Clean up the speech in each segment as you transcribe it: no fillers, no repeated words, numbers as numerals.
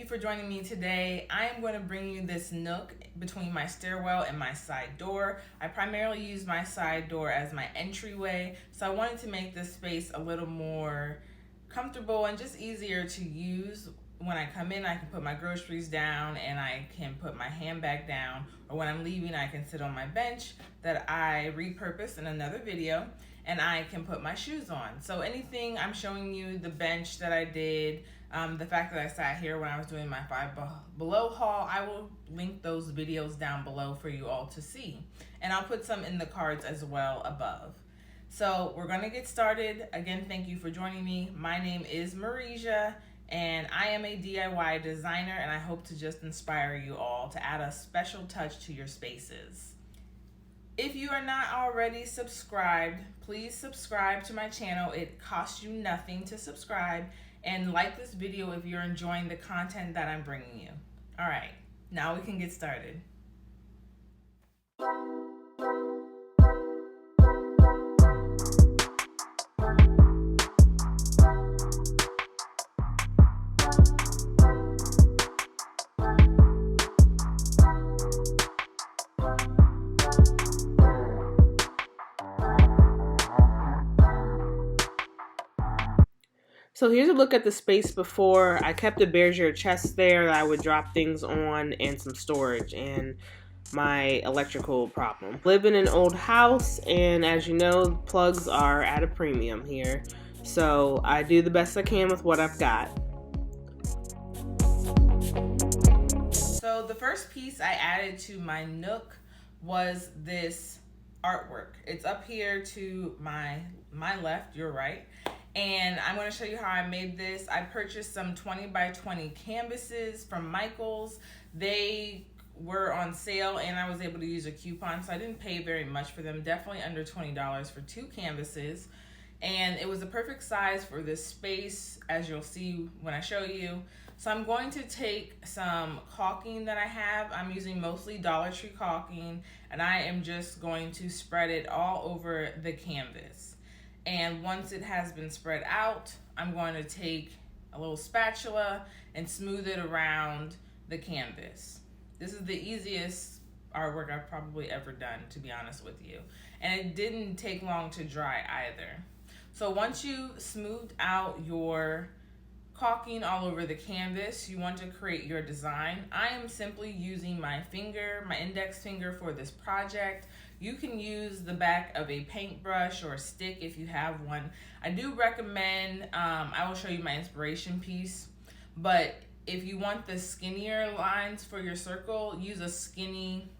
for joining me today. I am going to bring you this nook between my stairwell and my side door. I primarily use my side door as my entryway, so I wanted to make this space a little more comfortable and just easier to use. When I come in, I can put my groceries down and I can put my handbag down, or when I'm leaving, I can sit on my bench that I repurposed in another video, and I can put my shoes on. So anything I'm showing you, the bench that I did, the fact that I sat here when I was doing my Five Below haul, I will link those videos down below for you all to see. And I'll put some in the cards as well above. So we're gonna get started. Again, thank you for joining me. My name is Marisia, and I am a DIY designer, and I hope to just inspire you all to add a special touch to your spaces. If you are not already subscribed, please subscribe to my channel. It costs you nothing to subscribe, and like this video if you're enjoying the content that I'm bringing you. All right, now we can get started. So here's a look at the space before. I kept a Bergère chest there that I would drop things on, and some storage and my electrical problem. Live in an old house, and as you know, plugs are at a premium here. So I do the best I can with what I've got. So the first piece I added to my nook was this artwork. It's up here to my left, your right. And I'm going to show you how I made this. I purchased some 20 by 20 canvases from Michael's. They were on sale and I was able to use a coupon, so I didn't pay very much for them. Definitely under $20 for 2 canvases. And it was the perfect size for this space, as you'll see when I show you. So I'm going to take some caulking that I have. I'm using mostly Dollar Tree caulking, and I am just going to spread it all over the canvas. And once it has been spread out, I'm going to take a little spatula and smooth it around the canvas. This is the easiest artwork I've probably ever done, to be honest with you. And it didn't take long to dry either. So once you smoothed out your caulking all over the canvas, you want to create your design. I am simply using my finger, my index finger for this project. You can use the back of a paintbrush or a stick if you have one. I do recommend, I will show you my inspiration piece, but if you want the skinnier lines for your circle, use a skinny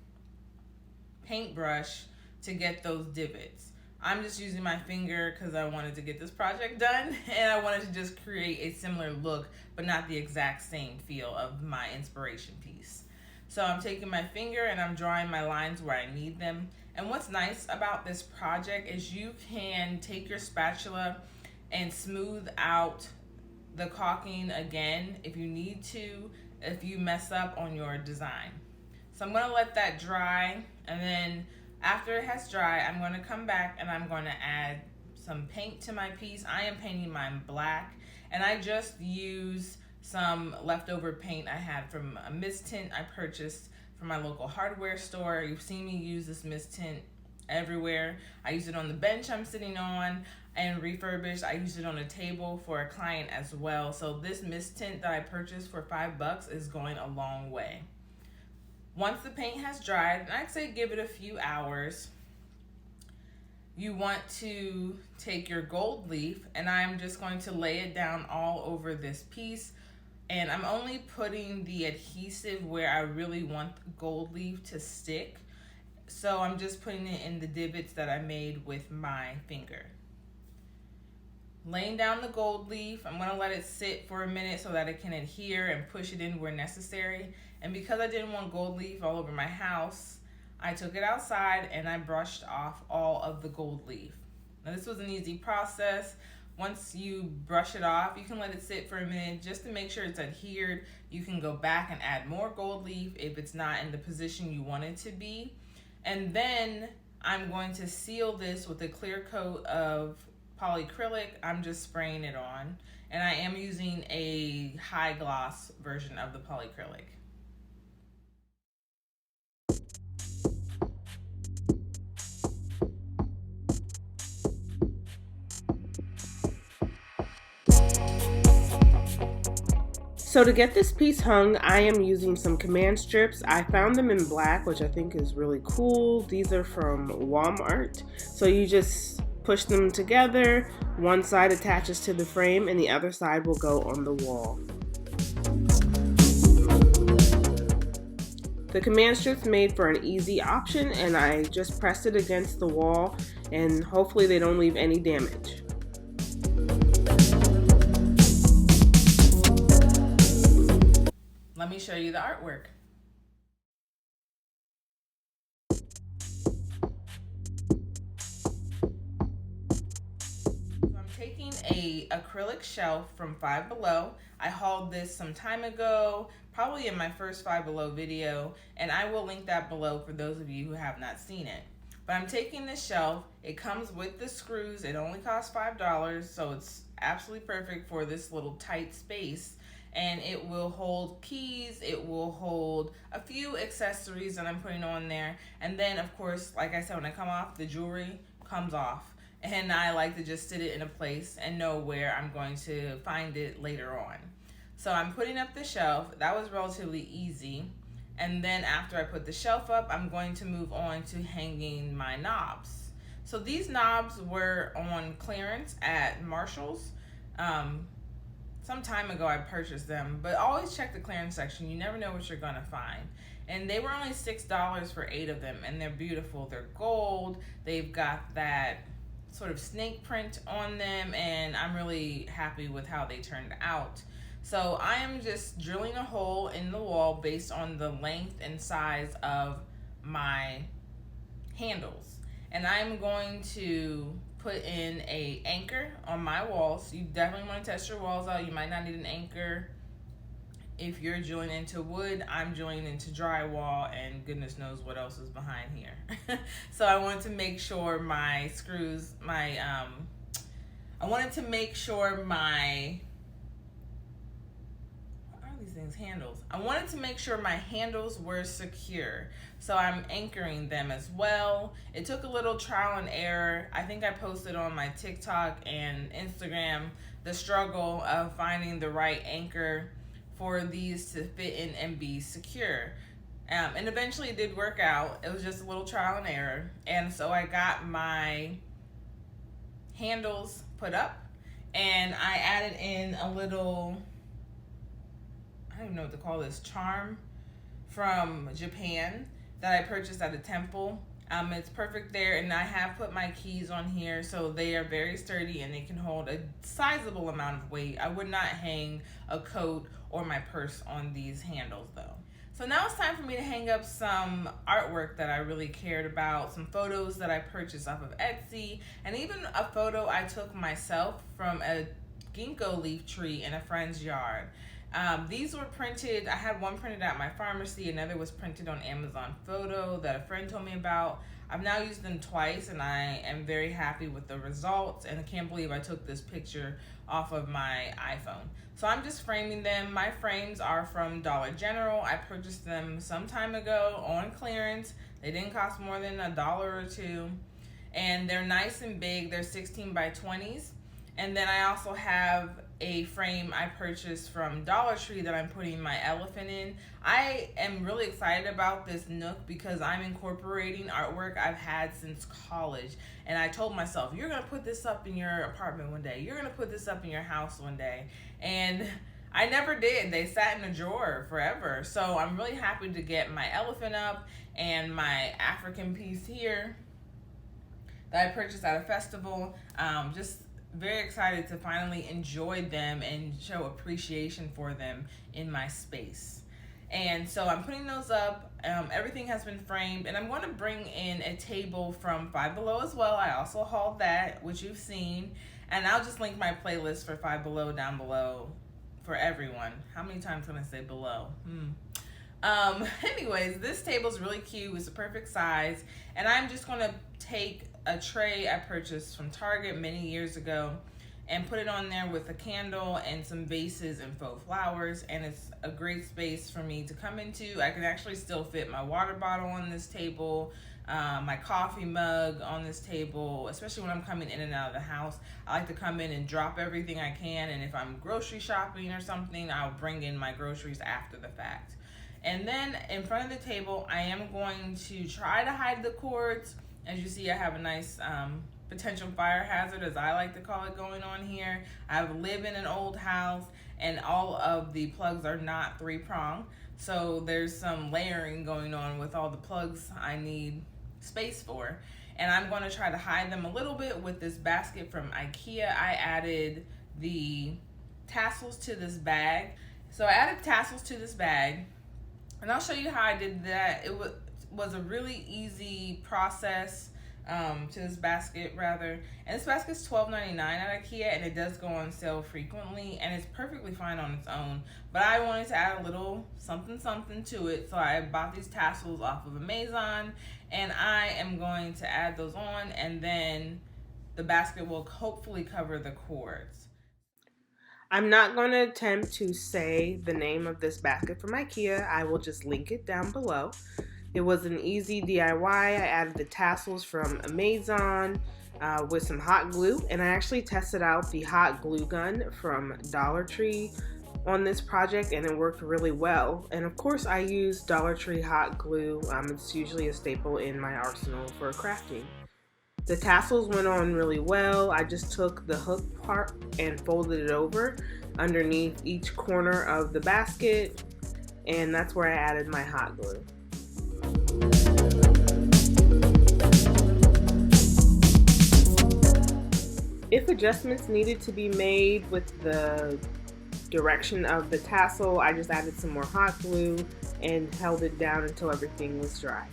paintbrush to get those divots. I'm just using my finger because I wanted to get this project done, and I wanted to just create a similar look, but not the exact same feel of my inspiration piece. So I'm taking my finger and I'm drawing my lines where I need them. And what's nice about this project is you can take your spatula and smooth out the caulking again if you need to, if you mess up on your design. So I'm gonna let that dry, and then after it has dried, I'm gonna come back and I'm gonna add some paint to my piece. I am painting mine black, and I just use some leftover paint I had from a mist tint I purchased from my local hardware store. You've seen me use this mist tint everywhere. I use it on the bench I'm sitting on, and refurbished. I used it on a table for a client as well. So this mist tint that I purchased for $5 is going a long way. Once the paint has dried, and I'd say give it a few hours, you want to take your gold leaf, and I'm just going to lay it down all over this piece. And I'm only putting the adhesive where I really want the gold leaf to stick. So I'm just putting it in the divots that I made with my finger. Laying down the gold leaf, I'm gonna let it sit for a minute so that it can adhere and push it in where necessary. And because I didn't want gold leaf all over my house, I took it outside and I brushed off all of the gold leaf. Now this was an easy process. Once you brush it off, you can let it sit for a minute just to make sure it's adhered. You can go back and add more gold leaf if it's not in the position you want it to be. And then I'm going to seal this with a clear coat of polyacrylic, I'm just spraying it on. And I am using a high gloss version of the polyacrylic. So to get this piece hung, I am using some command strips. I found them in black, which I think is really cool. These are from Walmart. So you just push them together. One side attaches to the frame and the other side will go on the wall. The command strips made for an easy option, and I just pressed it against the wall, and hopefully they don't leave any damage. Let me show you the artwork. I'm taking a acrylic shelf from Five Below. I hauled this some time ago, probably in my first Five Below video, and I will link that below for those of you who have not seen it. But I'm taking this shelf. It comes with the screws. It only costs $5, so it's absolutely perfect for this little tight space. And it will hold keys, it will hold a few accessories that I'm putting on there. And then, of course, like I said, when I come off, the jewelry comes off. And I like to just sit it in a place and know where I'm going to find it later on. So I'm putting up the shelf. That was relatively easy. And then after I put the shelf up, I'm going to move on to hanging my knobs. So these knobs were on clearance at Marshall's. Some time ago I purchased them, but always check the clearance section. You never know what you're gonna find. And they were only $6 for 8 of them, and they're beautiful. They're gold. They've got that sort of snake print on them, and I'm really happy with how they turned out. So I am just drilling a hole in the wall based on the length and size of my handles. And I'm going to put in a anchor on my walls. You definitely want to test your walls out. You might not need an anchor if you're drilling into wood. I'm drilling into drywall, and goodness knows what else is behind here. So I wanted to make sure my screws, handles. I wanted to make sure my handles were secure. So I'm anchoring them as well. It took a little trial and error. I think I posted on my TikTok and Instagram the struggle of finding the right anchor for these to fit in and be secure. And eventually it did work out. It was just a little trial and error. And so I got my handles put up, and I added in a little, I don't even know what to call this, charm from Japan that I purchased at a temple. It's perfect there, and I have put my keys on here, so they are very sturdy and they can hold a sizable amount of weight. I would not hang a coat or my purse on these handles though. So now it's time for me to hang up some artwork that I really cared about, some photos that I purchased off of Etsy, and even a photo I took myself from a ginkgo leaf tree in a friend's yard. These were printed. I had one printed at my pharmacy, another was printed on Amazon Photo that a friend told me about. I've now used them twice, and I am very happy with the results, and I can't believe I took this picture off of my iPhone. So I'm just framing them. My frames are from Dollar General. I purchased them some time ago on clearance. They didn't cost more than $1 or $2, and they're nice and big. They're 16 by 20s. And then I also have a frame I purchased from Dollar Tree that I'm putting my elephant in. I am really excited about this Nook because I'm incorporating artwork I've had since college. And I told myself, you're gonna put this up in your apartment one day. You're gonna put this up in your house one day. And I never did. They sat in a drawer forever. So I'm really happy to get my elephant up and my African piece here that I purchased at a festival. Just very excited to finally enjoy them and show appreciation for them in my space. And so I'm putting those up. Everything has been framed, and I'm going to bring in a table from Five Below as well. I also hauled that, which you've seen, and I'll just link my playlist for Five Below down below for everyone. How many times can I say below? Anyways, this table is really cute. It's the perfect size. And I'm just going to take a tray I purchased from Target many years ago and put it on there with a candle and some vases and faux flowers. And it's a great space for me to come into. I can actually still fit my water bottle on this table, my coffee mug on this table, especially when I'm coming in and out of the house. I like to come in and drop everything I can. And if I'm grocery shopping or something, I'll bring in my groceries after the fact. And then in front of the table, I am going to try to hide the cords. As you see, I have a nice potential fire hazard, as I like to call it, going on here. I live in an old house, and all of the plugs are not 3-prong. So there's some layering going on with all the plugs I need space for. And I'm going to try to hide them a little bit with this basket from IKEA. I added the tassels to this bag. So I added tassels to this bag. And I'll show you how I did that. It was a really easy process to this basket, rather. And this basket's $12.99 at IKEA, and it does go on sale frequently, and it's perfectly fine on its own. But I wanted to add a little something to it, so I bought these tassels off of Amazon, and I am going to add those on, and then the basket will hopefully cover the cords. I'm not going to attempt to say the name of this basket from IKEA. I will just link it down below. It was an easy DIY. I added the tassels from Amazon with some hot glue, and I actually tested out the hot glue gun from Dollar Tree on this project, and it worked really well. And of course, I use Dollar Tree hot glue. It's usually a staple in my arsenal for crafting. The tassels went on really well. I just took the hook part and folded it over underneath each corner of the basket, and that's where I added my hot glue. If adjustments needed to be made with the direction of the tassel, I just added some more hot glue and held it down until everything was dry.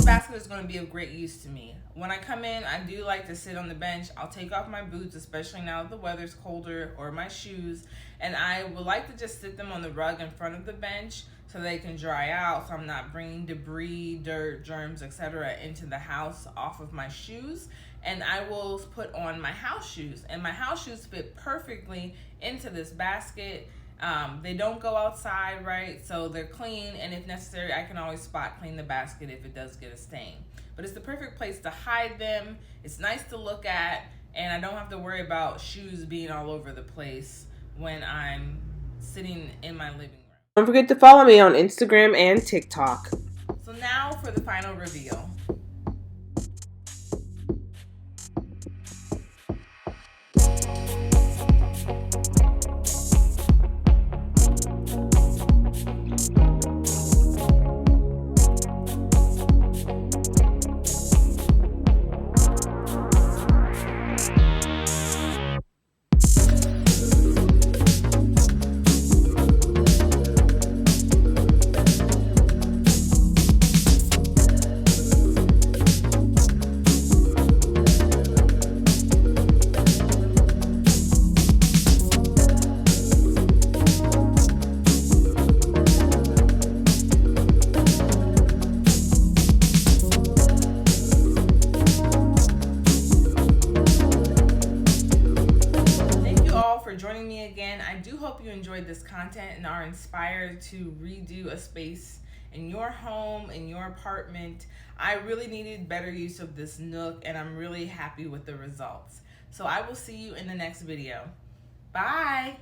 Basket is going to be of great use to me. When I come in, I do like to sit on the bench. I'll take off my boots, especially now that the weather's colder, or my shoes, and I would like to just sit them on the rug in front of the bench so they can dry out, so I'm not bringing debris, dirt, germs, etc. into the house off of my shoes. And I will put on my house shoes, and my house shoes fit perfectly into this basket. They don't go outside, right? So they're clean, and if necessary, I can always spot clean the basket if it does get a stain. But it's the perfect place to hide them. It's nice to look at, and I don't have to worry about shoes being all over the place when I'm sitting in my living room. Don't forget to follow me on Instagram and TikTok. So now for the final reveal. Joining me again. I do hope you enjoyed this content and are inspired to redo a space in your home, in your apartment. I really needed better use of this Nook, and I'm really happy with the results. So I will see you in the next video. Bye.